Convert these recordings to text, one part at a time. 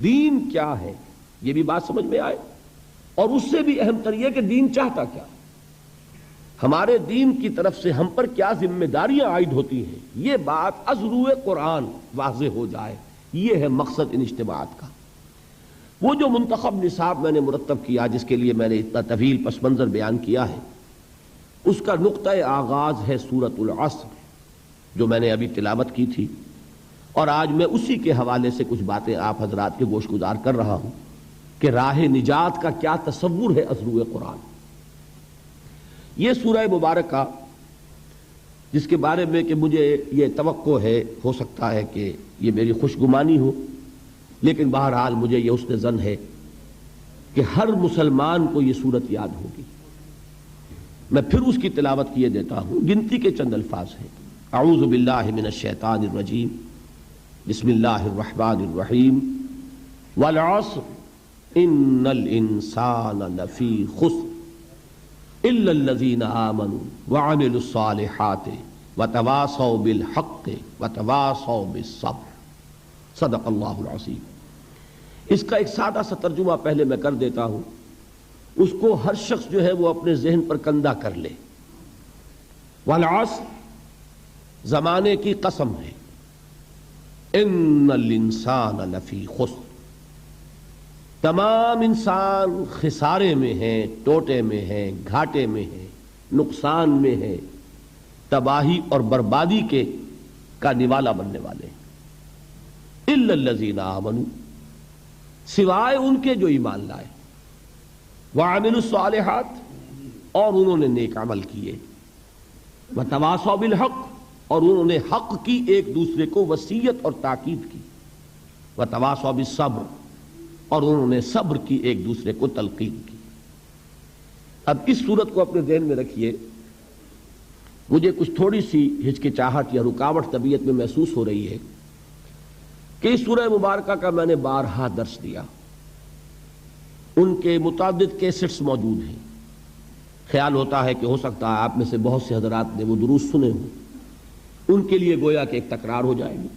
دین کیا ہے یہ بھی بات سمجھ میں آئے، اور اس سے بھی اہم تر یہ کہ دین چاہتا کیا ہے، ہمارے دین کی طرف سے ہم پر کیا ذمہ داریاں عائد ہوتی ہیں، یہ بات از روئے قرآن واضح ہو جائے۔ یہ ہے مقصد ان اجتماعات کا۔ وہ جو منتخب نصاب میں نے مرتب کیا، جس کے لیے میں نے اتنا طویل پس منظر بیان کیا ہے، اس کا نقطہ آغاز ہے سورۃ العصر، جو میں نے ابھی تلاوت کی تھی، اور آج میں اسی کے حوالے سے کچھ باتیں آپ حضرات کے گوش گزار کر رہا ہوں کہ راہ نجات کا کیا تصور ہے از روئے قرآن۔ یہ سورہ مبارکہ جس کے بارے میں کہ مجھے یہ توقع ہے، ہو سکتا ہے کہ یہ میری خوش گمانی ہو، لیکن بہرحال مجھے یہ حسن ظن ہے کہ ہر مسلمان کو یہ صورت یاد ہوگی۔ میں پھر اس کی تلاوت کیے دیتا ہوں، گنتی کے چند الفاظ ہیں۔ اعوذ باللہ من الشیطان الرجیم، بسم اللہ الرحمن الرحیم، والعصر ان الانسان لفی خسر الا الذین آمنوا وعملوا الصالحات وتواصوا بالحق وتواصوا بالصبر، صدق اللہ العظیم۔ اس کا ایک سادہ سا ترجمہ پہلے میں کر دیتا ہوں، اس کو ہر شخص جو ہے وہ اپنے ذہن پر کندہ کر لے۔ والعصر زمانے کی قسم ہے، ان الانسان لفی خسر، تمام انسان خسارے میں ہیں، ٹوٹے میں ہیں، گھاٹے میں ہیں، نقصان میں ہیں، تباہی اور بربادی کے کا نوالا بننے والے ہیں۔ الا الذین آمنوا، سوائے ان کے جو ایمان لائے، وعملوا الصالحات، اور انہوں نے نیک عمل کیے، وتواصوا بالحق، اور انہوں نے حق کی ایک دوسرے کو وصیت اور تاکید کی، وتواصوا بالصبر، اور انہوں نے صبر کی ایک دوسرے کو تلقین کی۔ اب اس صورت کو اپنے ذہن میں رکھیے، مجھے کچھ تھوڑی سی ہچکچاہٹ یا رکاوٹ طبیعت میں محسوس ہو رہی ہے کہ اس سورہ مبارکہ کا میں نے بارہا درس دیا، ان کے متعدد کیسٹس موجود ہیں، خیال ہوتا ہے کہ ہو سکتا ہے آپ میں سے بہت سے حضرات نے وہ دروس سنے ہوں، ان کے لیے گویا کہ ایک تکرار ہو جائے گی۔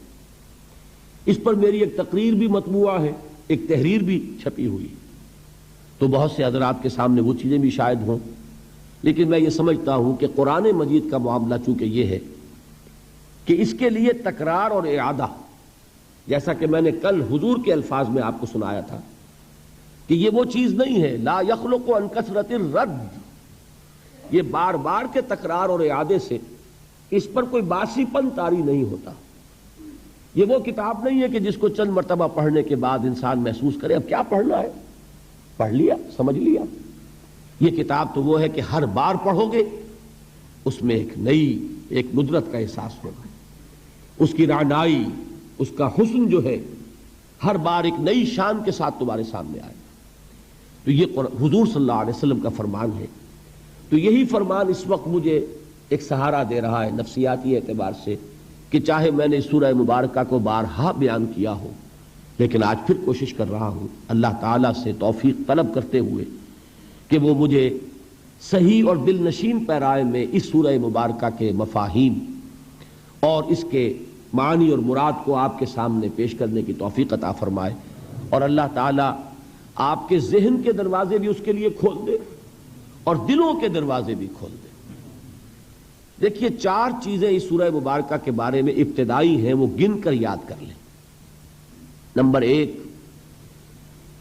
اس پر میری ایک تقریر بھی مطبوعہ ہے، ایک تحریر بھی چھپی ہوئی، تو بہت سے حضرات کے سامنے وہ چیزیں بھی شاید ہوں، لیکن میں یہ سمجھتا ہوں کہ قرآن مجید کا معاملہ چونکہ یہ ہے کہ اس کے لیے تکرار اور اعادہ، جیسا کہ میں نے کل حضور کے الفاظ میں آپ کو سنایا تھا کہ یہ وہ چیز نہیں ہے، لا یخلق عن کثرت الرد، یہ بار بار کے تکرار اور اعادے سے اس پر کوئی باسی پن طاری نہیں ہوتا۔ یہ وہ کتاب نہیں ہے کہ جس کو چند مرتبہ پڑھنے کے بعد انسان محسوس کرے اب کیا پڑھنا ہے، پڑھ لیا، سمجھ لیا۔ یہ کتاب تو وہ ہے کہ ہر بار پڑھو گے اس میں ایک نئی، ایک ندرت کا احساس ہوگا، اس کی رعنائی، اس کا حسن جو ہے ہر بار ایک نئی شان کے ساتھ تمہارے سامنے آئے۔ تو یہ حضور صلی اللہ علیہ وسلم کا فرمان ہے، تو یہی فرمان اس وقت مجھے ایک سہارا دے رہا ہے نفسیاتی اعتبار سے، کہ چاہے میں نے سورہ مبارکہ کو بارہا بیان کیا ہو، لیکن آج پھر کوشش کر رہا ہوں اللہ تعالیٰ سے توفیق طلب کرتے ہوئے کہ وہ مجھے صحیح اور دل نشین پیرائے میں اس سورہ مبارکہ کے مفاہیم اور اس کے معنی اور مراد کو آپ کے سامنے پیش کرنے کی توفیق عطا فرمائے، اور اللہ تعالیٰ آپ کے ذہن کے دروازے بھی اس کے لیے کھول دے اور دلوں کے دروازے بھی کھول دے۔ دیکھیے، چار چیزیں اس سورہ مبارکہ کے بارے میں ابتدائی ہیں، وہ گن کر یاد کر لیں۔ نمبر ایک،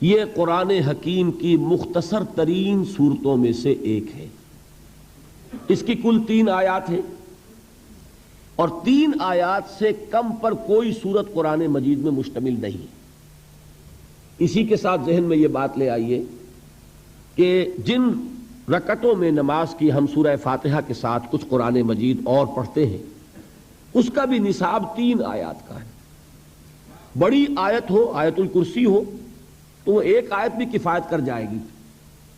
یہ قرآن حکیم کی مختصر ترین صورتوں میں سے ایک ہے، اس کی کل 3 آیات ہیں، اور 3 آیات سے کم پر کوئی صورت قرآن مجید میں مشتمل نہیں۔ اسی کے ساتھ ذہن میں یہ بات لے آئیے کہ جن رکعتوں میں نماز کی ہم سورہ فاتحہ کے ساتھ کچھ قرآن مجید اور پڑھتے ہیں، اس کا بھی نصاب 3 آیات کا ہے۔ بڑی آیت ہو، آیت الکرسی ہو، تو وہ ایک آیت بھی کفایت کر جائے گی،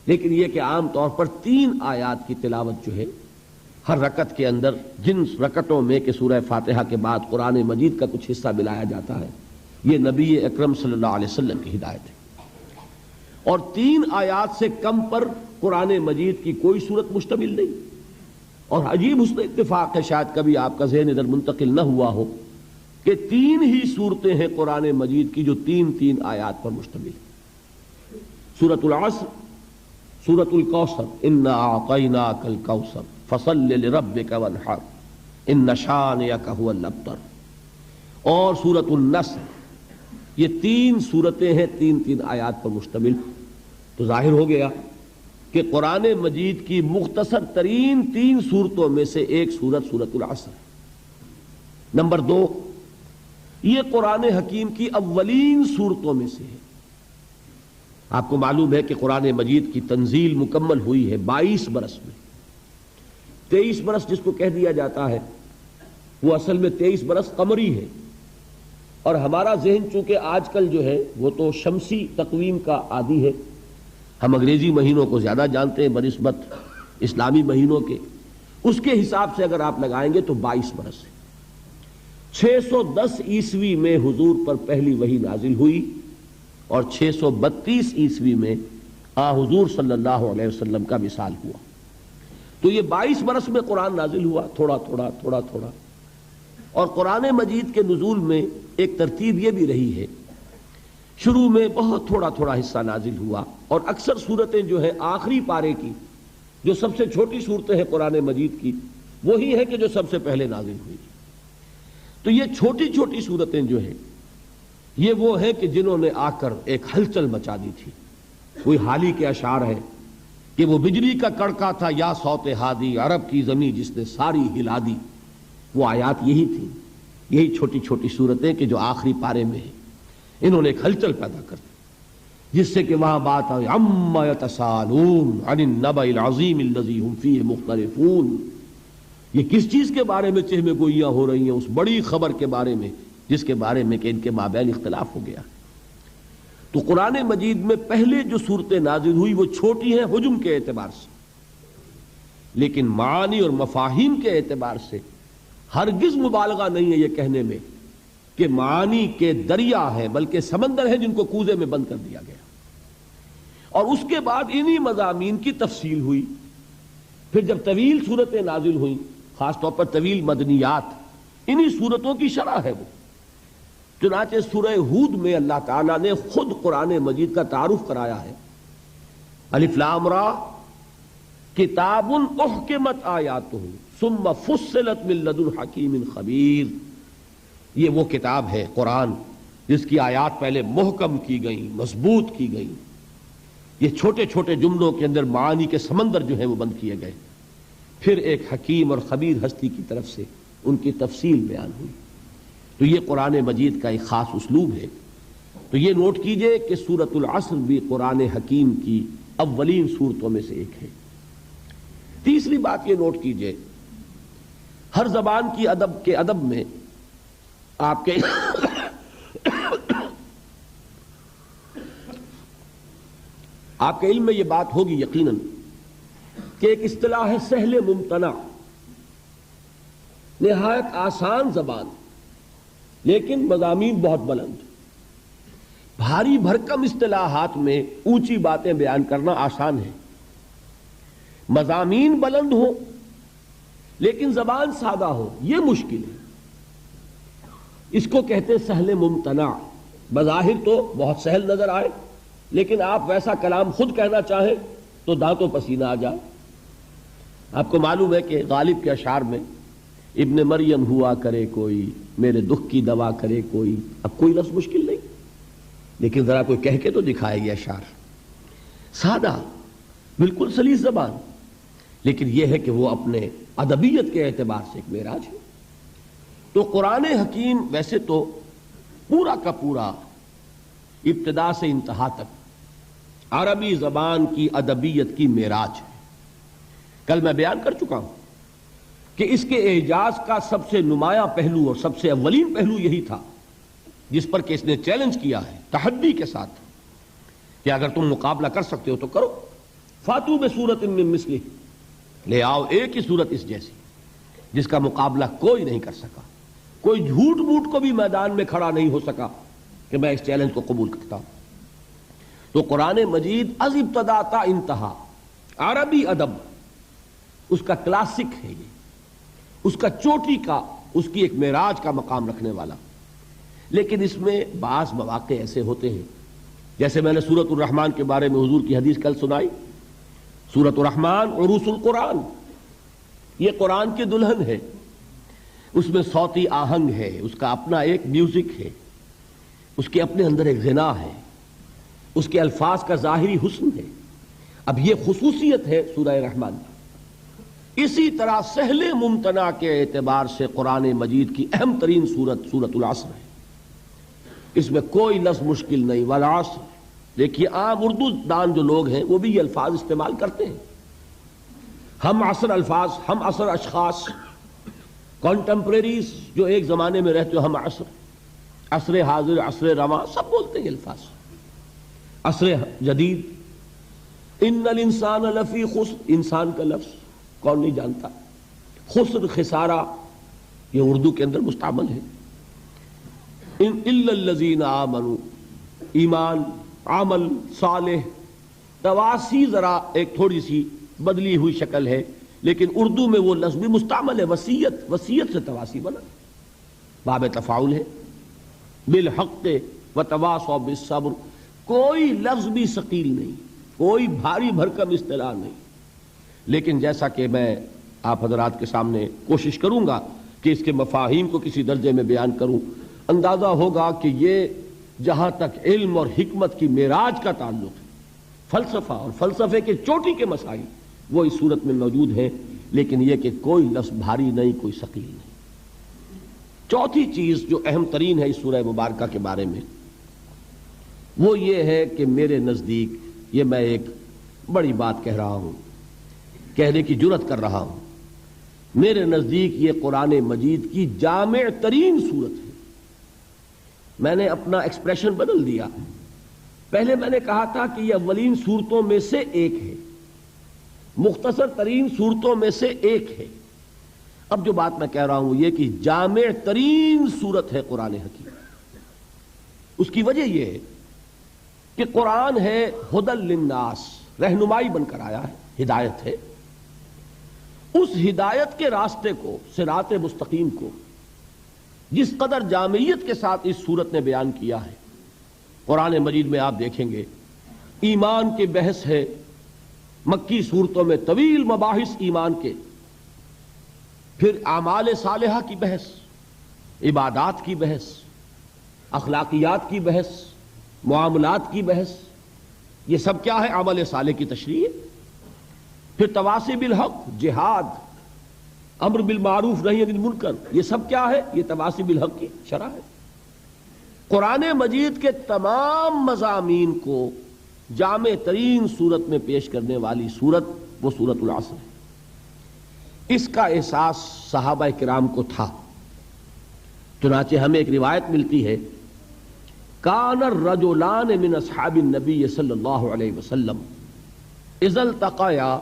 لیکن یہ کہ عام طور پر 3 آیات کی تلاوت جو ہے ہر رکعت کے اندر، جن رکعتوں میں کہ سورہ فاتحہ کے بعد قرآن مجید کا کچھ حصہ ملایا جاتا ہے، یہ نبی اکرم صلی اللہ علیہ وسلم کی ہدایت ہے۔ اور 3 آیات سے کم پر قرآن مجید کی کوئی صورت مشتمل نہیں، اور عجیب حسن اتفاق ہے، شاید کبھی آپ کا ذہن ادھر منتقل نہ ہوا ہو کہ 3 ہی صورتیں ہیں قرآن مجید کی جو 3 آیات پر مشتمل ہیں۔ سورۃ العصر، سورۃ الکوثر، انا اعطیناک الکوثر فصل لربک وانحر ان شانئک ھو الابتر، اور سورۃ النصر۔ یہ 3 صورتیں ہیں 3 آیات پر مشتمل۔ تو ظاہر ہو گیا کہ قرآن مجید کی مختصر ترین 3 صورتوں میں سے ایک صورت سورۃ العصر ہے۔ نمبر 2، یہ قرآن حکیم کی اولین صورتوں میں سے ہے۔ آپ کو معلوم ہے کہ قرآن مجید کی تنزیل مکمل ہوئی ہے 22 برس میں۔ 23 برس جس کو کہہ دیا جاتا ہے وہ اصل میں 23 برس قمری ہے، اور ہمارا ذہن چونکہ آج کل جو ہے وہ تو شمسی تقویم کا عادی ہے، ہم انگریزی مہینوں کو زیادہ جانتے ہیں بنسبت اسلامی مہینوں کے، اس کے حساب سے اگر آپ لگائیں گے تو 22 برس ہے۔ 610 عیسوی میں حضور پر پہلی وحی نازل ہوئی، اور 632 عیسوی میں حضور صلی اللہ علیہ وسلم کا وصال ہوا۔ تو یہ 22 برس میں قرآن نازل ہوا، تھوڑا تھوڑا تھوڑا تھوڑا۔ اور قرآن مجید کے نزول میں ایک ترتیب یہ بھی رہی ہے، شروع میں بہت تھوڑا تھوڑا حصہ نازل ہوا، اور اکثر صورتیں جو ہے آخری پارے کی جو سب سے چھوٹی صورتیں ہیں قرآن مجید کی، وہی ہے کہ جو سب سے پہلے نازل ہوئی۔ تو یہ چھوٹی چھوٹی صورتیں جو ہیں یہ وہ ہیں کہ جنہوں نے آ کر ایک ہلچل مچا دی تھی۔ کوئی حالی کے اشعار ہے کہ وہ بجلی کا کڑکا تھا یا صوت ہادی، عرب کی زمین جس نے ساری ہلا دی۔ وہ آیات یہی تھی، یہی چھوٹی چھوٹی صورتیں کہ جو آخری پارے میں ہیں، انہوں نے ایک ہلچل پیدا کر دی، جس سے کہ وہاں بات آئی عما یتساءلون عن النبأ العظیم الذی ھم فیہ مختلفون۔ یہ کس چیز کے بارے میں چہمے گوئیاں ہو رہی ہیں؟ اس بڑی خبر کے بارے میں جس کے بارے میں کہ ان کے مابین اختلاف ہو گیا۔ تو قرآن مجید میں پہلے جو صورتیں نازل ہوئی وہ چھوٹی ہیں حجم کے اعتبار سے، لیکن معانی اور مفاہیم کے اعتبار سے ہرگز مبالغہ نہیں ہے یہ کہنے میں کہ معانی کے دریا ہیں، بلکہ سمندر ہیں جن کو کوزے میں بند کر دیا گیا۔ اور اس کے بعد انہی مضامین کی تفصیل ہوئی۔ پھر جب طویل صورتیں نازل ہوئیں، خاص طور پر طویل مدنیات، انہی صورتوں کی شرح ہے وہ۔ چنانچہ سورہ ہود میں اللہ تعالیٰ نے خود قرآن مجید کا تعارف کرایا ہے، الف لام را کتاب احکمت آیاتہ ثم فصلت من لدن حکیم خبیر۔ یہ وہ کتاب ہے قرآن جس کی آیات پہلے محکم کی گئیں، مضبوط کی گئیں۔ یہ چھوٹے چھوٹے جملوں کے اندر معانی کے سمندر جو ہیں وہ بند کیے گئے، پھر ایک حکیم اور خبیر ہستی کی طرف سے ان کی تفصیل بیان ہوئی۔ تو یہ قرآن مجید کا ایک خاص اسلوب ہے۔ تو یہ نوٹ کیجئے کہ سورۃ العصر بھی قرآن حکیم کی اولین صورتوں میں سے ایک ہے۔ تیسری بات یہ نوٹ کیجئے، ہر زبان کی ادب میں آپ کے آپ کے علم میں یہ بات ہوگی یقیناً کہ ایک اصطلاح ہے سہل ممتنع، نہایت آسان زبان لیکن مضامین بہت بلند۔ بھاری بھرکم اصطلاحات میں اونچی باتیں بیان کرنا آسان ہے، مضامین بلند ہو لیکن زبان سادہ ہو یہ مشکل ہے۔ اس کو کہتے سہل ممتنع۔ بظاہر تو بہت سہل نظر آئے، لیکن آپ ویسا کلام خود کہنا چاہیں تو دانتوں پسینہ آ جائے۔ آپ کو معلوم ہے کہ غالب کے اشعار میں ابن مریم ہوا کرے کوئی، میرے دکھ کی دوا کرے کوئی۔ اب کوئی لفظ مشکل نہیں، لیکن ذرا کوئی کہہ کے تو دکھائے یہ اشعار، سادہ بالکل سلیس زبان، لیکن یہ ہے کہ وہ اپنے ادبیت کے اعتبار سے ایک معراج ہے۔ تو قرآن حکیم ویسے تو پورا کا پورا ابتدا سے انتہا تک عربی زبان کی ادبیت کی معراج ہے۔ کل میں بیان کر چکا ہوں کہ اس کے اعجاز کا سب سے نمایاں پہلو اور سب سے اولین پہلو یہی تھا جس پر کہ اس نے چیلنج کیا ہے تحدی کے ساتھ کہ اگر تم مقابلہ کر سکتے ہو تو کرو، فاتو بسورۃ من مثلہ، لے آؤ ایک ہی صورت اس جیسی جس کا مقابلہ کوئی نہیں کر سکا۔ کوئی جھوٹ موٹ کو بھی میدان میں کھڑا نہیں ہو سکا کہ میں اس چیلنج کو قبول کرتا ہوں۔ تو قرآن مجید از ابتدا تا انتہا عربی ادب اس کا کلاسک ہے، یہ اس کا چوٹی کا، اس کی ایک معراج کا مقام رکھنے والا لیکن اس میں بعض مواقع ایسے ہوتے ہیں، جیسے میں نے سورۃ الرحمن کے بارے میں حضور کی حدیث کل سنائی، سورۃ الرحمن عروس القرآن، یہ قرآن کی دلہن ہے، اس میں صوتی آہنگ ہے، اس کا اپنا ایک میوزک ہے، اس کے اپنے اندر ایک غنا ہے، اس کے الفاظ کا ظاہری حسن ہے۔ اب یہ خصوصیت ہے سورہ رحمان کی۔ اسی طرح سہل ممتنع کے اعتبار سے قرآن مجید کی اہم ترین سورت سورۃ العصر ہے، اس میں کوئی لفظ مشکل نہیں، والعصر۔ دیکھیے عام اردو دان جو لوگ ہیں وہ بھی یہ الفاظ استعمال کرتے ہیں، ہم عصر الفاظ، ہم عصر اشخاص، کانٹمپریریز جو ایک زمانے میں رہتے ہو، ہم عصر حاضر، عصر رواں، سب بولتے ہیں الفاظ۔ عصر جدید، ان الانسان لفی خسر، انسان کا لفظ کون نہیں جانتا، خسر خسارہ یہ اردو کے اندر مستعمل ہے۔ ان الا الذین آمنوا، ایمان، عمل صالح، تواسی ذرا ایک تھوڑی سی بدلی ہوئی شکل ہے، لیکن اردو میں وہ لفظ بھی مستعمل ہے، وصیت، وصیت سے تواسی بنا، باب تفاعل ہے، بالحق وتواصوا بالصبر، کوئی لفظ بھی ثقیل نہیں، کوئی بھاری بھرکم اصطلاح نہیں۔ لیکن جیسا کہ میں آپ حضرات کے سامنے کوشش کروں گا کہ اس کے مفاہیم کو کسی درجے میں بیان کروں، اندازہ ہوگا کہ یہ جہاں تک علم اور حکمت کی معراج کا تعلق ہے، فلسفہ اور فلسفے کے چوٹی کے مسائل وہ اس صورت میں موجود ہیں، لیکن یہ کہ کوئی لفظ بھاری نہیں، کوئی ثقیل نہیں۔ چوتھی چیز جو اہم ترین ہے اس سورہ مبارکہ کے بارے میں، وہ یہ ہے کہ میرے نزدیک، یہ میں ایک بڑی بات کہہ رہا ہوں، کہنے کی جرات کر رہا ہوں، میرے نزدیک یہ قرآن مجید کی جامع ترین صورت ہے۔ میں نے اپنا ایکسپریشن بدل دیا، پہلے میں نے کہا تھا کہ یہ اولین صورتوں میں سے ایک ہے، مختصر ترین صورتوں میں سے ایک ہے۔ اب جو بات میں کہہ رہا ہوں یہ کہ جامع ترین صورت ہے قرآن حکیم۔ اس کی وجہ یہ ہے کہ قرآن ہے ہدی للناس، رہنمائی بن کر آیا ہے، ہدایت ہے۔ اس ہدایت کے راستے کو، صراط مستقیم کو، جس قدر جامعیت کے ساتھ اس صورت نے بیان کیا ہے، قرآن مجید میں آپ دیکھیں گے ایمان کی بحث ہے، مکی صورتوں میں طویل مباحث ایمان کے، پھر اعمال صالحہ کی بحث، عبادات کی بحث، اخلاقیات کی بحث، معاملات کی بحث، یہ سب کیا ہے؟ عمل صالح کی تشریح۔ پھر تواصی بالحق، جہاد، امر بالمعروف نہی عن المنکر، یہ سب کیا ہے؟ یہ تواصی بالحق کی شرح ہے۔ قرآن مجید کے تمام مضامین کو جامع ترین صورت میں پیش کرنے والی صورت وہ سورۃ العصر ہے۔ اس کا احساس صحابہ کرام کو تھا، چنانچہ ہمیں ایک روایت ملتی ہے، کان الرجلان من اصحاب النبی صلی اللہ علیہ وسلم اذا التقیا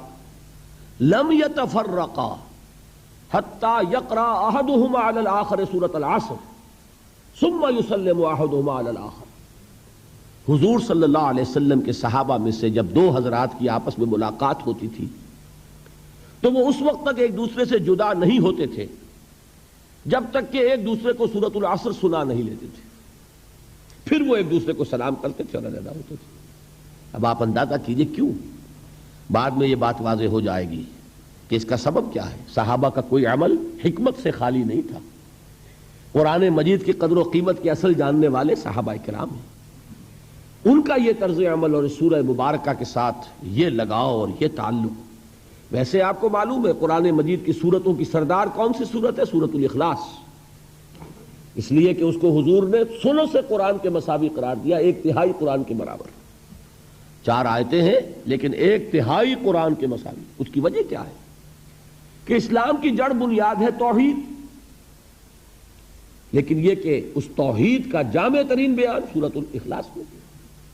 لم يتفرقا حتى يقرأ احدهما على الاخر سورۃ العصر ثم يسلم احدهما على الاخر۔ حضور صلی اللہ علیہ وسلم کے صحابہ میں سے جب دو حضرات کی آپس میں ملاقات ہوتی تھی تو وہ اس وقت تک ایک دوسرے سے جدا نہیں ہوتے تھے جب تک کہ ایک دوسرے کو سورۃ العصر سنا نہیں لیتے تھے، پھر وہ ایک دوسرے کو سلام کرتے تھے اور علیحدہ ہوتے تھے۔ اب آپ اندازہ کیجئے کیوں، بعد میں یہ بات واضح ہو جائے گی کہ اس کا سبب کیا ہے۔ صحابہ کا کوئی عمل حکمت سے خالی نہیں تھا، قرآن مجید کی قدر و قیمت کے اصل جاننے والے صحابہ کرام ہیں، ان کا یہ طرز عمل اور سورہ مبارکہ کے ساتھ یہ لگاؤ اور یہ تعلق۔ ویسے آپ کو معلوم ہے قرآن مجید کی سورتوں کی سردار کون سی سورت ہے؟ سورۃ الاخلاص، اس لیے کہ اس کو حضور نے سنوں سے قرآن کے مساوی قرار دیا، ایک تہائی قرآن کے برابر۔ 4 آیتیں ہیں لیکن ایک تہائی قرآن کے مساوی۔ اس کی وجہ کیا ہے؟ کہ اسلام کی جڑ بنیاد ہے توحید، لیکن یہ کہ اس توحید کا جامع ترین بیان سورۃ الاخلاص میں،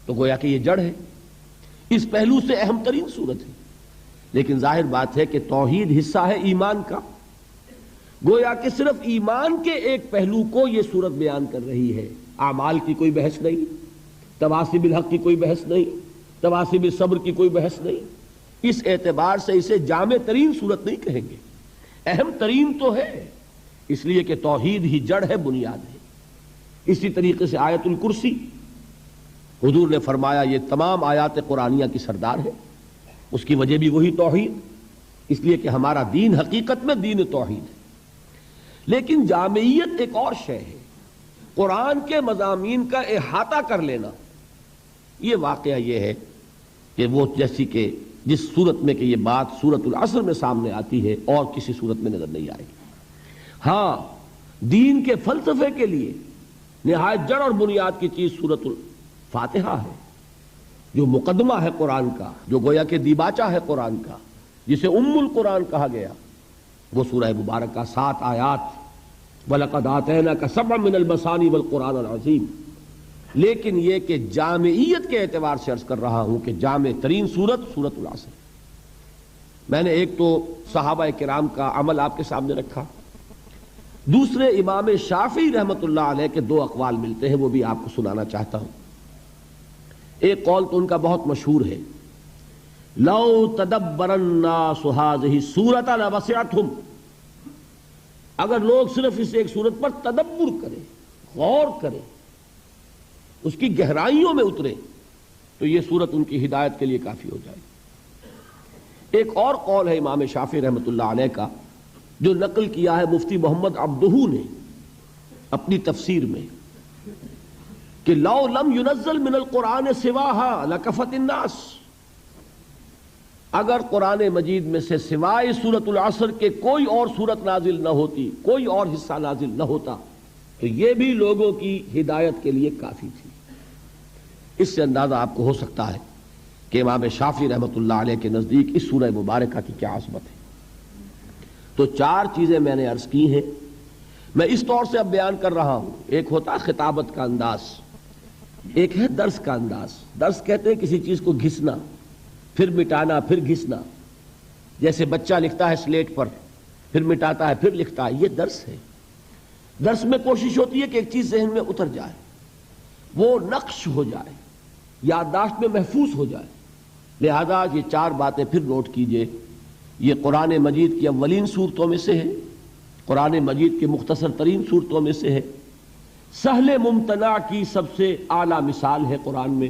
تو گویا کہ یہ جڑ ہے، اس پہلو سے اہم ترین صورت ہے۔ لیکن ظاہر بات ہے کہ توحید حصہ ہے ایمان کا، گویا کہ صرف ایمان کے ایک پہلو کو یہ صورت بیان کر رہی ہے، اعمال کی کوئی بحث نہیں، تواصی بالحق کی کوئی بحث نہیں، تواصی بالصبر کی کوئی بحث نہیں۔ اس اعتبار سے اسے جامع ترین صورت نہیں کہیں گے، اہم ترین تو ہے، اس لیے کہ توحید ہی جڑ ہے، بنیاد ہے۔ اسی طریقے سے آیت الکرسی، حضور نے فرمایا یہ تمام آیات قرآنیہ کی سردار ہے. اس کی وجہ بھی وہی توحید، اس لیے کہ ہمارا دین حقیقت میں دین توحید ہے. لیکن جامعیت ایک اور شے ہے. قرآن کے مضامین کا احاطہ کر لینا، یہ واقعہ یہ ہے کہ وہ جیسی کہ جس صورت میں کہ یہ بات سورۃ العصر میں سامنے آتی ہے اور کسی صورت میں نظر نہیں آئے گی. ہاں، دین کے فلسفے کے لیے نہایت جڑ اور بنیاد کی چیز سورۃ الفاتحہ ہے، جو مقدمہ ہے قرآن کا، جو گویا کہ دیباچہ ہے قرآن کا، جسے ام القرآن کہا گیا. وہ سورہ مبارکہ 7 آیات، وَلَقَدْ آتَيْنَاكَ سَبْعًا مِنَ الْمَثَانِي وَالْقُرْآنِ الْعَظِيمِ. لیکن یہ کہ جامعیت کے اعتبار سے عرض کر رہا ہوں کہ جامع ترین سورت سورۃ العصر. میں نے ایک تو صحابہ کرام کا عمل آپ کے سامنے رکھا، دوسرے امام شافعی رحمۃ اللہ علیہ کے 2 اقوال ملتے ہیں، وہ بھی آپ کو سنانا چاہتا ہوں. ایک قول تو ان کا بہت مشہور ہے، لو تدبر الناس هذه السورۃ لوسعتهم. اگر لوگ صرف اس ایک سورت پر تدبر کریں، غور کریں، اس کی گہرائیوں میں اترے، تو یہ سورت ان کی ہدایت کے لیے کافی ہو جائے. ایک اور قول ہے امام شافعی رحمۃ اللہ علیہ کا، جو نقل کیا ہے مفتی محمد عبدہ نے اپنی تفسیر میں، کہ لو لم ينزل من القرآن سواها لکفت الناس. اگر قرآن مجید میں سے سوائے سورۃ العصر کے کوئی اور سورت نازل نہ ہوتی، کوئی اور حصہ نازل نہ ہوتا، تو یہ بھی لوگوں کی ہدایت کے لیے کافی تھی. اس سے اندازہ آپ کو ہو سکتا ہے کہ امام شافعی رحمۃ اللہ علیہ کے نزدیک اس سورہ مبارکہ کی کیا عظمت ہے. تو 4 چیزیں میں نے عرض کی ہیں، میں اس طور سے اب بیان کر رہا ہوں. ایک ہوتا ہے خطابت کا انداز، ایک ہے درس کا انداز. درس کہتے ہیں کسی چیز کو گھسنا، پھر مٹانا، پھر گھسنا. جیسے بچہ لکھتا ہے سلیٹ پر، پھر مٹاتا ہے، پھر لکھتا ہے، یہ درس ہے. درس میں کوشش ہوتی ہے کہ ایک چیز ذہن میں اتر جائے، وہ نقش ہو جائے، یادداشت میں محفوظ ہو جائے. لہذا یہ 4 باتیں پھر نوٹ کیجئے. یہ قرآن مجید کی اولین صورتوں میں سے ہے، قرآن مجید کی مختصر ترین صورتوں میں سے ہے، سہل ممتنع کی سب سے اعلیٰ مثال ہے قرآن میں،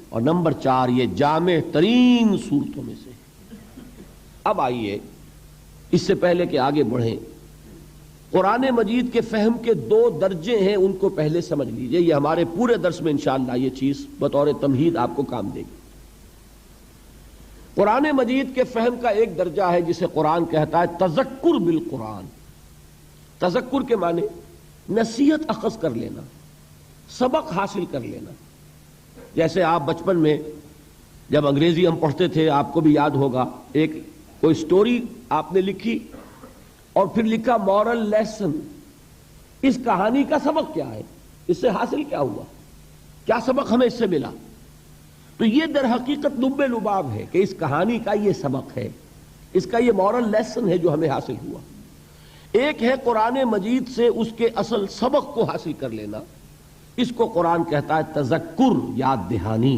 اور نمبر 4 یہ جامع ترین صورتوں میں سے ہے. اب آئیے، اس سے پہلے کہ آگے بڑھیں، قرآن مجید کے فہم کے 2 درجے ہیں، ان کو پہلے سمجھ لیجئے. یہ ہمارے پورے درس میں انشاءاللہ یہ چیز بطور تمہید آپ کو کام دے گی. قرآن مجید کے فہم کا ایک درجہ ہے جسے قرآن کہتا ہے تذکر بالقرآن. تذکر کے معنی نصیحت اخذ کر لینا، سبق حاصل کر لینا. جیسے آپ بچپن میں جب انگریزی ہم پڑھتے تھے، آپ کو بھی یاد ہوگا، ایک کوئی سٹوری آپ نے لکھی اور پھر لکھا مورل لیسن. اس کہانی کا سبق کیا ہے، اس سے حاصل کیا ہوا، کیا سبق ہمیں اس سے ملا. تو یہ در حقیقت لب لباب ہے کہ اس کہانی کا یہ سبق ہے، اس کا یہ مورل لیسن ہے جو ہمیں حاصل ہوا. ایک ہے قرآن مجید سے اس کے اصل سبق کو حاصل کر لینا، اس کو قرآن کہتا ہے تذکر، یاد دہانی،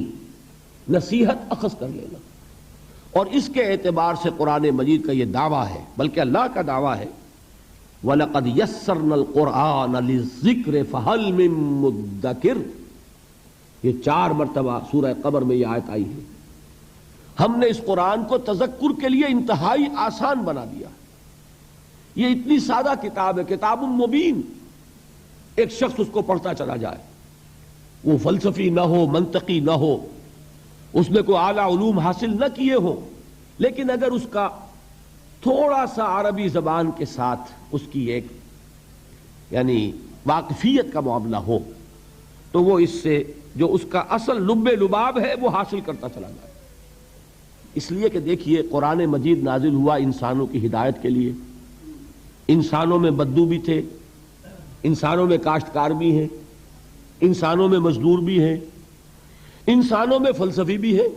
نصیحت اخذ کر لینا. اور اس کے اعتبار سے قرآن مجید کا یہ دعویٰ ہے، بلکہ اللہ کا دعویٰ ہے وَلَقَدْ يَسَّرْنَا الْقُرْآنَ لِلذِّكْرِ فَهَلْ مِن مُدَّكِرٍ. یہ 4 مرتبہ سورہ قمر میں یہ آیت آئی ہے. ہم نے اس قرآن کو تذکر کے لیے انتہائی آسان بنا دیا. یہ اتنی سادہ کتاب ہے، کتاب مبین. ایک شخص اس کو پڑھتا چلا جائے، وہ فلسفی نہ ہو، منطقی نہ ہو، اس نے کوئی اعلیٰ علوم حاصل نہ کیے ہوں، لیکن اگر اس کا تھوڑا سا عربی زبان کے ساتھ اس کی ایک یعنی واقفیت کا معاملہ ہو، تو وہ اس سے جو اس کا اصل لب لباب ہے وہ حاصل کرتا چلا جائے. اس لیے کہ دیکھیے قرآن مجید نازل ہوا انسانوں کی ہدایت کے لیے. انسانوں میں بدو بھی تھے، انسانوں میں کاشتکار بھی ہیں، انسانوں میں مزدور بھی ہیں، انسانوں میں فلسفی بھی ہیں،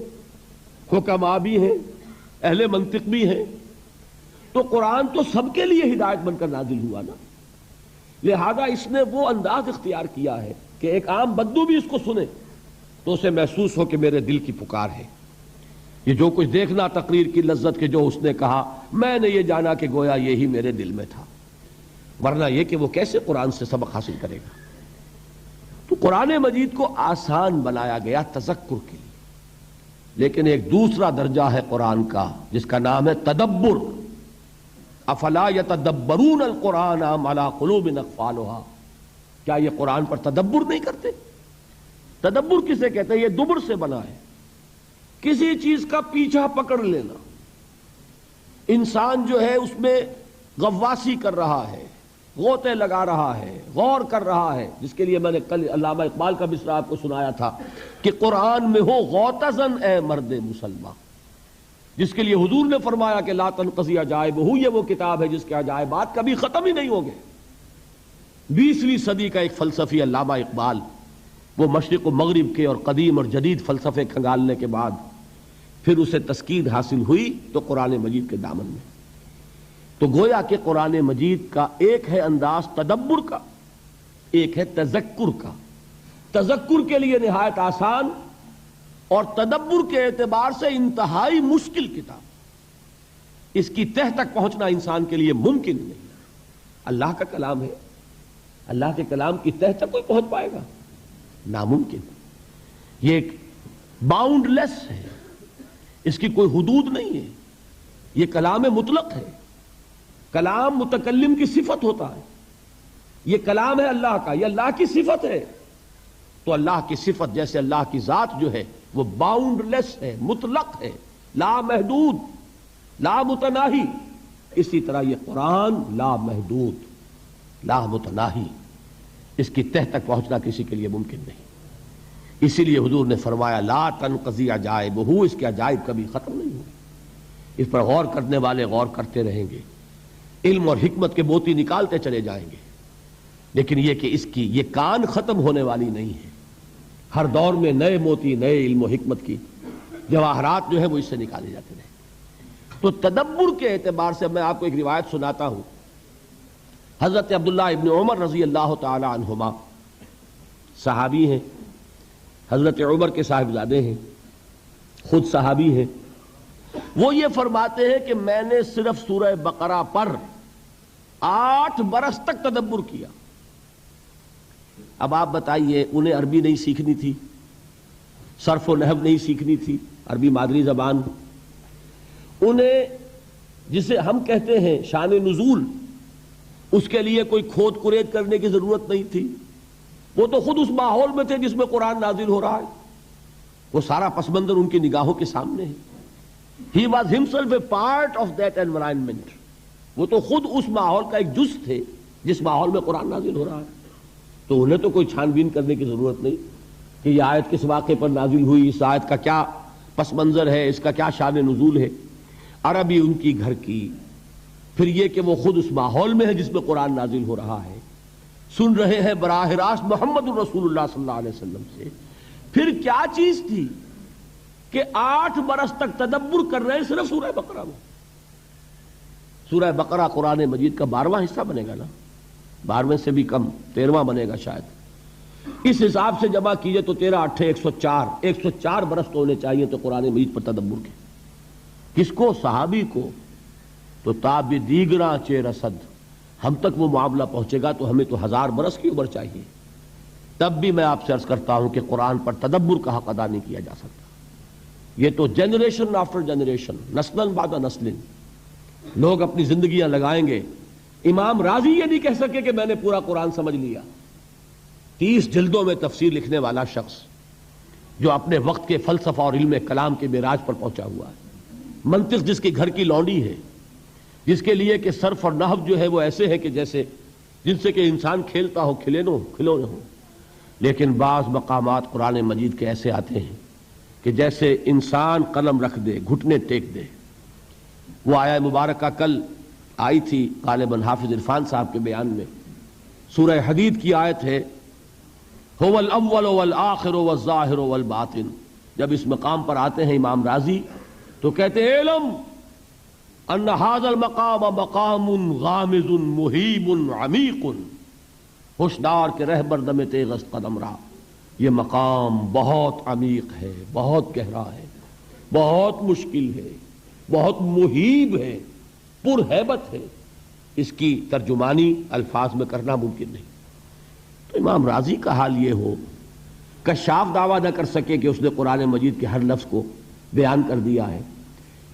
حکماء بھی ہیں، اہل منطق بھی ہیں. تو قرآن تو سب کے لیے ہدایت بن کر نازل ہوا نا. لہذا اس نے وہ انداز اختیار کیا ہے کہ ایک عام بدو بھی اس کو سنے تو اسے محسوس ہو کہ میرے دل کی پکار ہے. یہ جو کچھ دیکھنا تقریر کی لذت کے جو اس نے کہا، میں نے یہ جانا کہ گویا یہی میرے دل میں تھا، ورنہ یہ کہ وہ کیسے قرآن سے سبق حاصل کرے گا. تو قرآن مجید کو آسان بنایا گیا تذکر کے لیے، لیکن ایک دوسرا درجہ ہے قرآن کا جس کا نام ہے تدبر۔ افلا یتدبرون القرآن ام علی قلوب اقفالها، کیا یہ قرآن پر تدبر نہیں کرتے؟ تدبر کسے کہتے ہیں؟ یہ دبر سے بنا ہے، کسی چیز کا پیچھا پکڑ لینا۔ انسان جو ہے اس میں غواصی کر رہا ہے، غوطے لگا رہا ہے، غور کر رہا ہے، جس کے لیے میں نے کل علامہ اقبال کا مصرع آپ کو سنایا تھا کہ قرآن میں ہو غوطہ-زن اے مرد مسلمان، جس کے لیے حضور نے فرمایا کہ لا تنقضی عجائبہ، یہ وہ کتاب ہے جس کے عجائبات کبھی ختم ہی نہیں ہوں گے۔ 20ویں صدی کا ایک فلسفی علامہ اقبال، وہ مشرق و مغرب کے اور قدیم اور جدید فلسفے کھنگالنے کے بعد پھر اسے تسکین حاصل ہوئی تو قرآن مجید کے دامن میں۔ تو گویا کہ قرآن مجید کا ایک ہے انداز تدبر کا، ایک ہے تذکر کا۔ تذکر کے لیے نہایت آسان اور تدبر کے اعتبار سے انتہائی مشکل کتاب، اس کی تہ تک پہنچنا انسان کے لیے ممکن نہیں۔ اللہ کا کلام ہے، اللہ کے کلام کی تہ تک کوئی پہنچ پائے گا؟ ناممکن۔ یہ ایک باؤنڈ لیس ہے، اس کی کوئی حدود نہیں ہے، یہ کلام مطلق ہے۔ کلام متکلم کی صفت ہوتا ہے، یہ کلام ہے اللہ کا، یہ اللہ کی صفت ہے۔ تو اللہ کی صفت جیسے اللہ کی ذات جو ہے وہ باؤنڈ لیس ہے، مطلق ہے، لا محدود، لا متناہی، اسی طرح یہ قرآن لا محدود، لا متناہی، اس کی تہ تک پہنچنا کسی کے لیے ممکن نہیں۔ اسی لیے حضور نے فرمایا لا تنقضی عجائبہ، اس کے عجائب کبھی ختم نہیں ہوگی، اس پر غور کرنے والے غور کرتے رہیں گے، علم اور حکمت کے موتی نکالتے چلے جائیں گے، لیکن یہ کہ اس کی یہ کان ختم ہونے والی نہیں ہے، ہر دور میں نئے موتی، نئے علم و حکمت کی جواہرات جو ہے وہ اس سے نکالے جاتے رہے۔ تو تدبر کے اعتبار سے میں آپ کو ایک روایت سناتا ہوں۔ حضرت عبداللہ ابن عمر رضی اللہ تعالی عنہما صحابی ہیں، حضرت عمر کے صاحبزادے ہیں، خود صحابی ہیں۔ وہ یہ فرماتے ہیں کہ میں نے صرف سورہ بقرہ پر 8 برس تک تدبر کیا۔ اب آپ بتائیے، انہیں عربی نہیں سیکھنی تھی، صرف و نحو نہیں سیکھنی تھی، عربی مادری زبان، انہیں جسے ہم کہتے ہیں شان نزول، اس کے لیے کوئی کھود کرید کرنے کی ضرورت نہیں تھی، وہ تو خود اس ماحول میں تھے جس میں قرآن نازل ہو رہا ہے، وہ سارا پس منظر ان کی نگاہوں کے سامنے ہے۔ He was himself a part of that environment، وہ تو خود اس ماحول کا ایک جز تھے جس ماحول میں قرآن نازل ہو رہا ہے۔ تو انہیں تو کوئی چھان بین کرنے کی ضرورت نہیں کہ یہ آیت کس واقعے پر نازل ہوئی، اس آیت کا کیا پس منظر ہے، اس کا کیا شان نزول ہے۔ عربی ان کی گھر کی، پھر یہ کہ وہ خود اس ماحول میں ہے جس میں قرآن نازل ہو رہا ہے، سن رہے ہیں براہ راست محمد الرسول اللہ صلی اللہ علیہ وسلم سے۔ پھر کیا چیز تھی کہ 8 برس تک تدبر کر رہے ہیں صرف سورہ بقرہ میں۔ سورہ بقرہ قرآن مجید کا 12واں حصہ بنے گا نا، 12ویں سے بھی کم، 13واں بنے گا شاید۔ اس حساب سے جمع کیجئے تو 13 8 104، 104 برس تو ہونے چاہیے تو قرآن مجید پر تدبر کے۔ کس کو؟ صحابی کو۔ تو تاب دیگراں چے رسد، ہم تک وہ معاملہ پہنچے گا تو ہمیں تو 1000 برس کی عمر چاہیے، تب بھی میں آپ سے عرض کرتا ہوں کہ قرآن پر تدبر کا حق ادا نہیں کیا جا سکتا۔ یہ تو جنریشن آفٹر جنریشن، نسلاً بعد نسل لوگ اپنی زندگیاں لگائیں گے۔ امام راضی یہ نہیں کہہ سکے کہ میں نے پورا قرآن سمجھ لیا۔ 30 جلدوں میں تفسیر لکھنے والا شخص جو اپنے وقت کے فلسفہ اور علم کلام کے معراج پر پہنچا ہوا ہے، منطق جس کی گھر کی لونڈی ہے، جس کے لیے کہ صرف اور نحو جو ہے وہ ایسے ہے کہ جیسے جن سے کہ انسان کھیلتا ہو، کھلونے ہو، لیکن بعض مقامات قرآن مجید کے ایسے آتے ہیں کہ جیسے انسان قلم رکھ دے، گھٹنے ٹیک دے۔ وہ آیہ مبارکہ کل آئی تھی غالباً حافظ عرفان صاحب کے بیان میں، سورہ حدید کی آیت ہے هو الاول والآخر والظاہر والباطن۔ جب اس مقام پر آتے ہیں امام راضی تو کہتے ہیں علم ان هذا المقام مقام غامض مہیب عمیق، ہوشدار کے رہبر دم تیغست قدم را، یہ مقام بہت عمیق ہے، بہت گہرا ہے، بہت مشکل ہے، بہت مہیب ہے، پر ہیبت ہے، اس کی ترجمانی الفاظ میں کرنا ممکن نہیں۔ تو امام راضی کا حال یہ ہو، کشاف دعویٰ نہ کر سکے کہ اس نے قرآن مجید کے ہر لفظ کو بیان کر دیا ہے،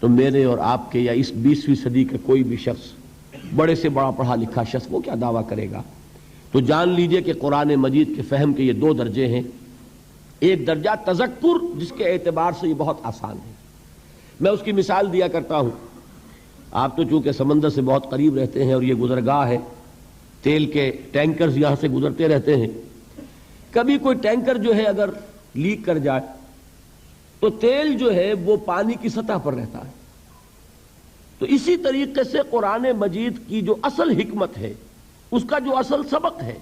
تو میرے اور آپ کے یا اس 20ویں صدی کا کوئی بھی شخص، بڑے سے بڑا پڑھا لکھا شخص، وہ کیا دعویٰ کرے گا؟ تو جان لیجئے کہ قرآن مجید کے فہم کے یہ دو درجے ہیں۔ ایک درجہ تذکر، جس کے اعتبار سے یہ بہت آسان ہے۔ میں اس کی مثال دیا کرتا ہوں۔ آپ تو چونکہ سمندر سے بہت قریب رہتے ہیں اور یہ گزرگاہ ہے، تیل کے ٹینکرز یہاں سے گزرتے رہتے ہیں۔ کبھی کوئی ٹینکر جو ہے اگر لیک کر جائے تو تیل جو ہے وہ پانی کی سطح پر رہتا ہے۔ تو اسی طریقے سے قرآن مجید کی جو اصل حکمت ہے، اس کا جو اصل سبق ہے،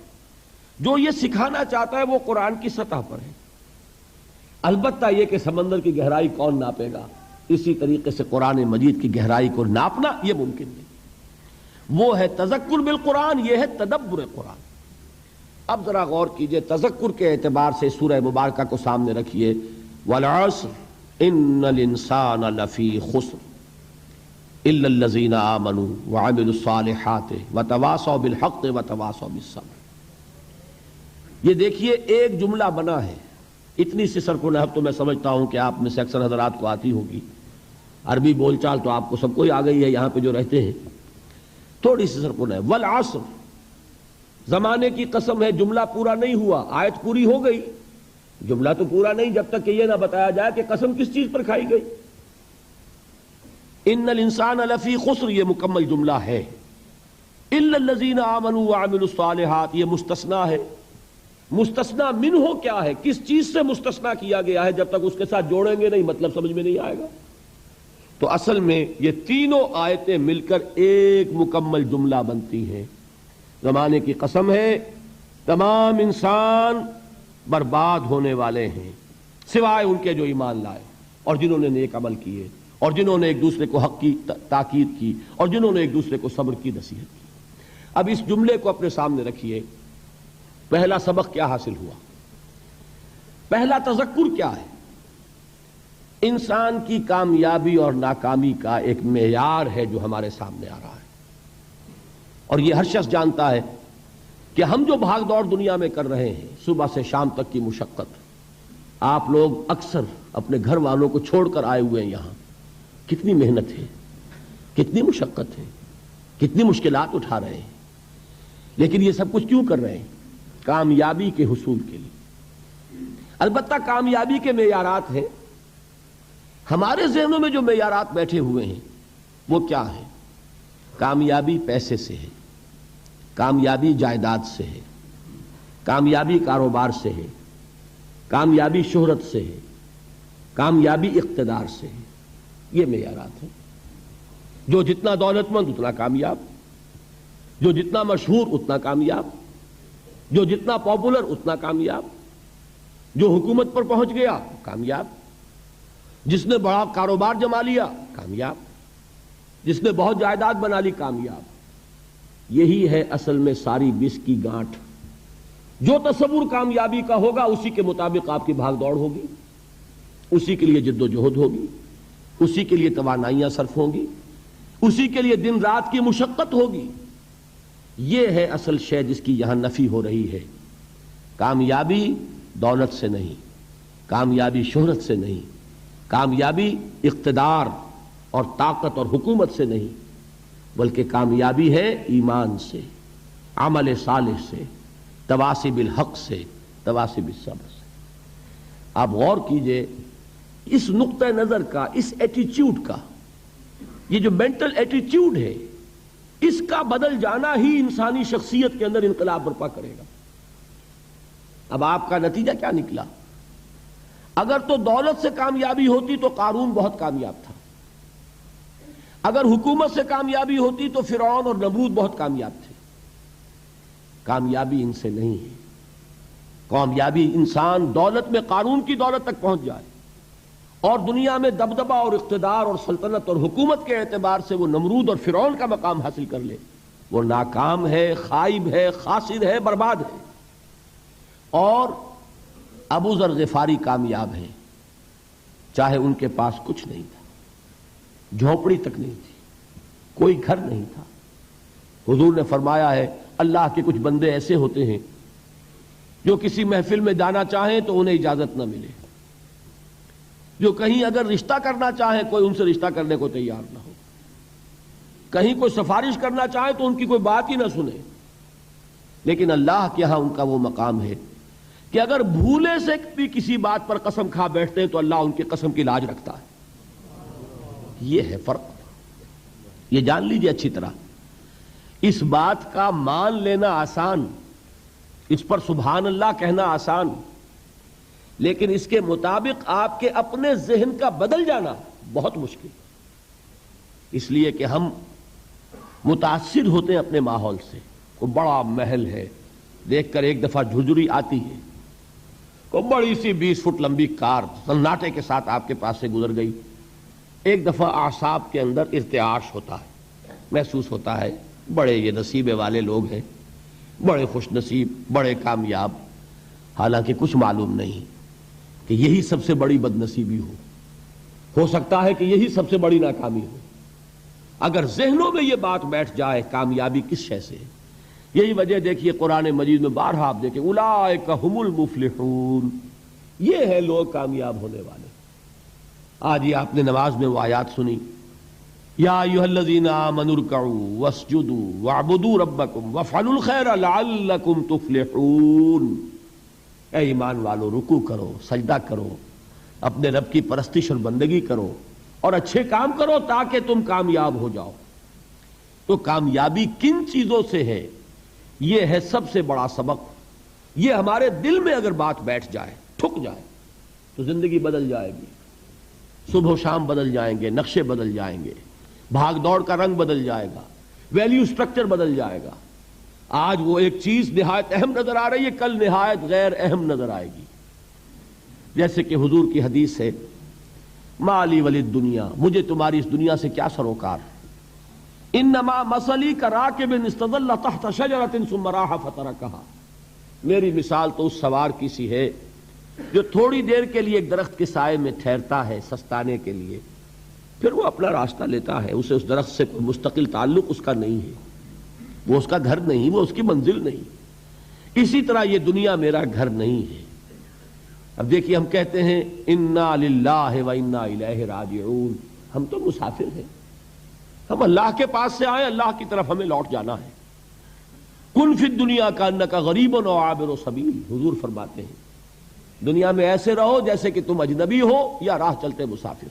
جو یہ سکھانا چاہتا ہے، وہ قرآن کی سطح پر ہے۔ البتہ یہ کہ سمندر کی گہرائی کون ناپے گا، اسی طریقے سے قرآن مجید کی گہرائی کو ناپنا یہ ممکن نہیں۔ وہ ہے تذکر بالقرآن، یہ ہے تدبر قرآن۔ اب ذرا غور کیجئے، تذکر کے اعتبار سے سورہ مبارکہ کو سامنے رکھیے، والعصر ان الانسان لفی خسر الا الذین آمنوا وعملوا الصالحات وتواصوا بالحق وتواصوا بالصبر۔ یہ دیکھیے ایک جملہ بنا ہے، اتنی سی سرک و نحو تو میں سمجھتا ہوں کہ آپ میں سے اکثر حضرات کو آتی ہوگی، عربی بول چال تو آپ کو سب کو ہی آ گئی ہے یہاں پہ جو رہتے ہیں۔ تھوڑی سی سرک و نحو، والعصر، زمانے کی قسم ہے، جملہ پورا نہیں ہوا، آیت پوری ہو گئی، جملہ تو پورا نہیں جب تک کہ یہ نہ بتایا جائے کہ قسم کس چیز پر کھائی گئی۔ ان الانسان لفی خسر، یہ مکمل جملہ ہے۔ الا الذین آمنوا وعملوا الصالحات، یہ مستثنیٰ ہے۔ مستثنیٰ منہ کیا ہے، کس چیز سے مستثنیٰ کیا گیا ہے، جب تک اس کے ساتھ جوڑیں گے نہیں مطلب سمجھ میں نہیں آئے گا۔ تو اصل میں یہ تینوں آیتیں مل کر ایک مکمل جملہ بنتی ہیں۔ زمانے کی قسم ہے، تمام انسان برباد ہونے والے ہیں سوائے ان کے جو ایمان لائے، اور جنہوں نے نیک عمل کیے، اور جنہوں نے ایک دوسرے کو حق کی تاکید کی، اور جنہوں نے ایک دوسرے کو صبر کی نصیحت کی۔ اب اس جملے کو اپنے سامنے رکھیے، پہلا سبق کیا حاصل ہوا؟ پہلا تذکر کیا ہے؟ انسان کی کامیابی اور ناکامی کا ایک معیار ہے جو ہمارے سامنے آ رہا ہے، اور یہ ہر شخص جانتا ہے کہ ہم جو بھاگ دوڑ دنیا میں کر رہے ہیں، صبح سے شام تک کی مشقت، آپ لوگ اکثر اپنے گھر والوں کو چھوڑ کر آئے ہوئے ہیں یہاں، کتنی محنت ہے، کتنی مشقت ہے، کتنی مشکلات اٹھا رہے ہیں، لیکن یہ سب کچھ کیوں کر رہے ہیں؟ کامیابی کے حصول کے لیے۔ البتہ کامیابی کے معیارات ہیں، ہمارے ذہنوں میں جو معیارات بیٹھے ہوئے ہیں وہ کیا ہیں؟ کامیابی پیسے سے ہے، کامیابی جائیداد سے ہے، کامیابی کاروبار سے ہے، کامیابی شہرت سے ہے، کامیابی اقتدار سے ہے۔ یہ معیارات ہیں۔ جو جتنا دولت مند اتنا کامیاب، جو جتنا مشہور اتنا کامیاب، جو جتنا پاپولر اتنا کامیاب، جو حکومت پر پہنچ گیا کامیاب، جس نے بڑا کاروبار جما لیا کامیاب، جس نے بہت جائیداد بنا لی کامیاب۔ یہی ہے اصل میں ساری بس کی گانٹھ۔ جو تصور کامیابی کا ہوگا اسی کے مطابق آپ کی بھاگ دوڑ ہوگی، اسی کے لیے جد و جہد ہوگی، اسی کے لیے توانائیاں صرف ہوں گی، اسی کے لیے دن رات کی مشقت ہوگی۔ یہ ہے اصل شے جس کی یہاں نفی ہو رہی ہے۔ کامیابی دولت سے نہیں، کامیابی شہرت سے نہیں، کامیابی اقتدار اور طاقت اور حکومت سے نہیں، بلکہ کامیابی ہے ایمان سے، عمل صالح سے، تواصی بالحق سے، تواصی بالصبر سے۔ آپ غور کیجئے اس نقطہ نظر کا، اس ایٹیچیوڈ کا، یہ جو مینٹل ایٹیچیوڈ ہے، اس کا بدل جانا ہی انسانی شخصیت کے اندر انقلاب برپا کرے گا۔ اب آپ کا نتیجہ کیا نکلا؟ اگر تو دولت سے کامیابی ہوتی تو قارون بہت کامیاب تھا، اگر حکومت سے کامیابی ہوتی تو فرعون اور نمرود بہت کامیاب تھے۔ کامیابی ان سے نہیں ہے۔ کامیابی انسان دولت میں قارون کی دولت تک پہنچ جائے اور دنیا میں دبدبہ اور اقتدار اور سلطنت اور حکومت کے اعتبار سے وہ نمرود اور فرعون کا مقام حاصل کر لے، وہ ناکام ہے، خائب ہے، خاسر ہے، برباد ہے۔ اور ابو ذر غفاری کامیاب ہیں، چاہے ان کے پاس کچھ نہیں تھا، جھونپڑی تک نہیں تھی، کوئی گھر نہیں تھا۔ حضور نے فرمایا ہے اللہ کے کچھ بندے ایسے ہوتے ہیں جو کسی محفل میں جانا چاہیں تو انہیں اجازت نہ ملے، جو کہیں اگر رشتہ کرنا چاہیں کوئی ان سے رشتہ کرنے کو تیار نہ ہو، کہیں کوئی سفارش کرنا چاہے تو ان کی کوئی بات ہی نہ سنے۔ لیکن اللہ کے ہاں ان کا وہ مقام ہے کہ اگر بھولے سے بھی کسی بات پر قسم کھا بیٹھتے ہیں تو اللہ ان کی قسم کی لاج رکھتا ہے۔ یہ ہے فرق، یہ جان لیجئے اچھی طرح۔ اس بات کا مان لینا آسان، اس پر سبحان اللہ کہنا آسان، لیکن اس کے مطابق آپ کے اپنے ذہن کا بدل جانا بہت مشکل، اس لیے کہ ہم متاثر ہوتے ہیں اپنے ماحول سے۔ کوئی بڑا محل ہے، دیکھ کر ایک دفعہ جھرجھری آتی ہے، کوئی بڑی سی 20 فٹ لمبی کار سناٹے کے ساتھ آپ کے پاس سے گزر گئی، ایک دفعہ اعصاب کے اندر ارتعاش ہوتا ہے، محسوس ہوتا ہے بڑے یہ نصیبے والے لوگ ہیں، بڑے خوش نصیب، بڑے کامیاب، حالانکہ کچھ معلوم نہیں کہ یہی سب سے بڑی بد نصیبی ہو سکتا ہے کہ یہی سب سے بڑی ناکامی ہو۔ اگر ذہنوں میں یہ بات بیٹھ جائے کامیابی کس شے سے ہے، یہی وجہ دیکھیے قرآن مجید میں بارہا آپ دیکھیں اولئک ھم المفلحون، یہ ہے لوگ کامیاب ہونے والے۔ آج یہ آپ نے نماز میں وہ آیات سنی، یا ایھا الذین آمنوا ارکعوا واسجدوا واعبدوا ربکم وافعلوا الخیر لعلکم تفلحون۔ اے ایمان والو، رکوع کرو، سجدہ کرو، اپنے رب کی پرستش اور بندگی کرو اور اچھے کام کرو تاکہ تم کامیاب ہو جاؤ۔ تو کامیابی کن چیزوں سے ہے، یہ ہے سب سے بڑا سبق۔ یہ ہمارے دل میں اگر بات بیٹھ جائے، ٹھک جائے، تو زندگی بدل جائے گی، صبح و شام بدل جائیں گے، نقشے بدل جائیں گے، بھاگ دوڑ کا رنگ بدل جائے گا، ویلیو سٹرکچر بدل جائے گا۔ آج وہ ایک چیز نہایت اہم نظر آ رہی ہے، کل نہایت غیر اہم نظر آئے گی۔ جیسے کہ حضور کی حدیث ہے، مالی ولی دنیا، مجھے تمہاری اس دنیا سے کیا سروکار، انما مثلی کراکب استظل تحت شجرۃ ثم راح فترکھا، میری مثال تو اس سوار کی سی ہے جو تھوڑی دیر کے لیے ایک درخت کے سائے میں ٹھہرتا ہے سستانے کے لیے، پھر وہ اپنا راستہ لیتا ہے، اسے اس درخت سے کوئی مستقل تعلق اس کا نہیں ہے، وہ اس کا گھر نہیں، وہ اس کی منزل نہیں۔ اسی طرح یہ دنیا میرا گھر نہیں ہے۔ اب دیکھیے ہم کہتے ہیں انا للہ و انا الیہ راجعون، ہم تو مسافر ہیں، ہم اللہ کے پاس سے آئے، اللہ کی طرف ہمیں لوٹ جانا ہے۔ کن فی الدنیا کانک غریب و عابر سبیل، حضور فرماتے ہیں دنیا میں ایسے رہو جیسے کہ تم اجنبی ہو یا راہ چلتے مسافر۔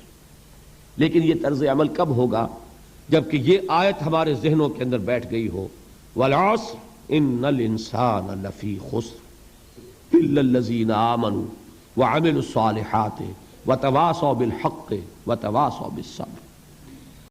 لیکن یہ طرز عمل کب ہوگا؟ جبکہ یہ آیت ہمارے ذہنوں کے اندر بیٹھ گئی ہو، والعصر ان الانسان لفی خسر الا الذین آمنوا وعملوا الصالحات وتواصوا بالحق وتواصوا بالصبر۔